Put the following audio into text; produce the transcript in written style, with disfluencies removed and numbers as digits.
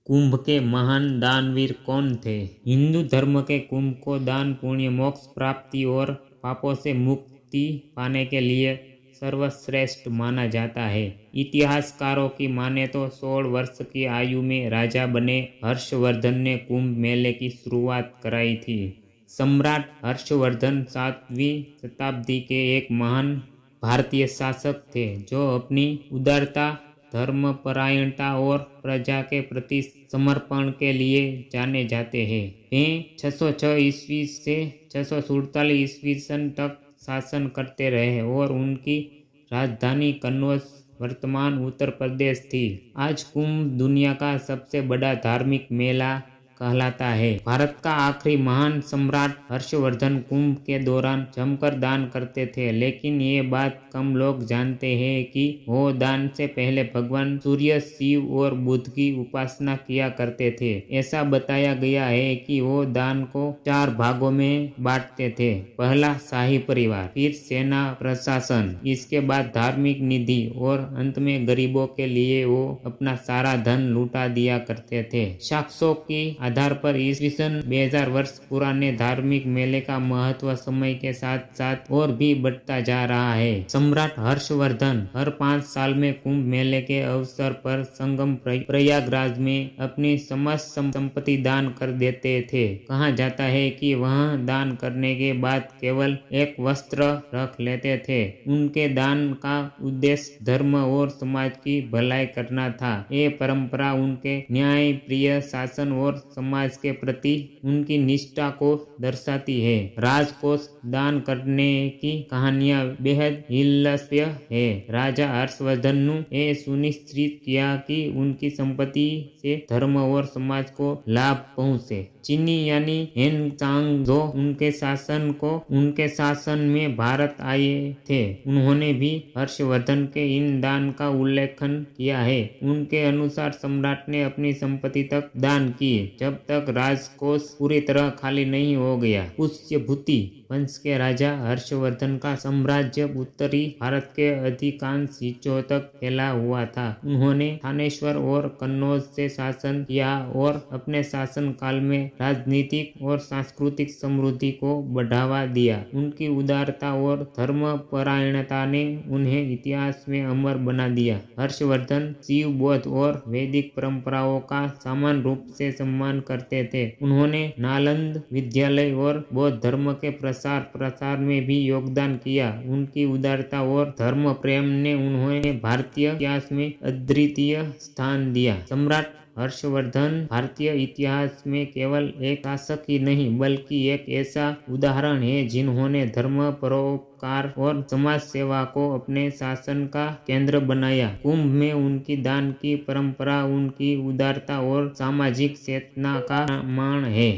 कुंभ के महान दानवीर कौन थे? हिंदू धर्म के कुंभ को दान, पुण्य, मोक्ष प्राप्ति और पापों से मुक्ति पाने के लिए सर्वश्रेष्ठ माना जाता है। इतिहासकारों की माने तो 16 वर्ष की आयु में राजा बने हर्षवर्धन ने कुंभ मेले की शुरुआत कराई थी। सम्राट हर्षवर्धन 7वीं शताब्दी के एक महान भारतीय शासक थे जो अपनी उदारता, धर्मपरायणता और प्रजा के प्रति समर्पण के लिए जाने जाते हैं। वे 606 ईस्वी से 647 ईस्वी सन तक शासन करते रहे और उनकी राजधानी कन्नौज वर्तमान उत्तर प्रदेश थी। आज कुंभ दुनिया का सबसे बड़ा धार्मिक मेला कहलाता है। भारत का आखिरी महान सम्राट हर्षवर्धन कुंभ के दौरान जमकर दान करते थे, लेकिन ये बात कम लोग जानते हैं कि वो दान से पहले भगवान सूर्य, शिव और बुध की उपासना किया करते थे। ऐसा बताया गया है कि वो दान को 4 भागों में बांटते थे। पहला शाही परिवार, फिर सेना प्रशासन, इसके बाद धार्मिक निधि और अंत में गरीबों के लिए वो अपना सारा धन लुटा दिया करते थे। साक्ष्यों की आधार पर ईस्वीसन 2000 वर्ष पुराने धार्मिक मेले का महत्व समय के साथ साथ और भी बढ़ता जा रहा है। सम्राट हर्षवर्धन हर 5 साल में कुंभ मेले के अवसर पर संगम प्रयागराज में अपनी समस्त संपत्ति दान कर देते थे। कहा जाता है कि वह दान करने के बाद केवल एक वस्त्र रख लेते थे। उनके दान का उद्देश्य धर्म और समाज की भलाई करना था। ये परंपरा उनके न्याय प्रिय शासन और समाज के प्रति उनकी निष्ठा को दर्शाती है। राजकोष दान करने की कहानियां बेहद हिल्लास्पद है। राजा हर्षवर्धन ने यह सुनिश्चित किया कि उनकी संपत्ति से धर्म और समाज को लाभ पहुंचे। चीनी यानी हेन सांग जो उनके शासन में भारत आए थे, उन्होंने भी हर्षवर्धन के इन दान का उल्लेखन किया है। उनके अनुसार सम्राट ने अपनी संपत्ति तक दान किए जब तक राजकोष पूरी तरह खाली नहीं हो गया। पुष्यभूति वंश के राजा हर्षवर्धन का साम्राज्य उत्तरी भारत के अधिकांश हिस्सों तक फैला हुआ था। उन्होंने थानेश्वर और कन्नौज से शासन किया और अपने शासन काल में राजनीतिक और सांस्कृतिक समृद्धि को बढ़ावा दिया। उनकी उदारता और धर्मपरायणता ने उन्हें इतिहास में अमर बना दिया। हर्षवर्धन शिव, बौद्ध और वैदिक परंपराओं का समान रूप से सम्मान करते थे। उन्होंने नालंदा विद्यालय और बौद्ध धर्म के प्रसार में भी योगदान किया। उनकी उदारता और धर्म प्रेम ने उन्हें भारतीय इतिहास में अद्वितीय स्थान दिया। सम्राट हर्षवर्धन भारतीय इतिहास में केवल एक शासक ही नहीं बल्कि एक ऐसा उदाहरण है जिन्होंने धर्म, परोपकार और समाज सेवा को अपने शासन का केंद्र बनाया। कुंभ में उनकी दान की परंपरा उनकी उदारता और सामाजिक चेतना का प्रमाण है।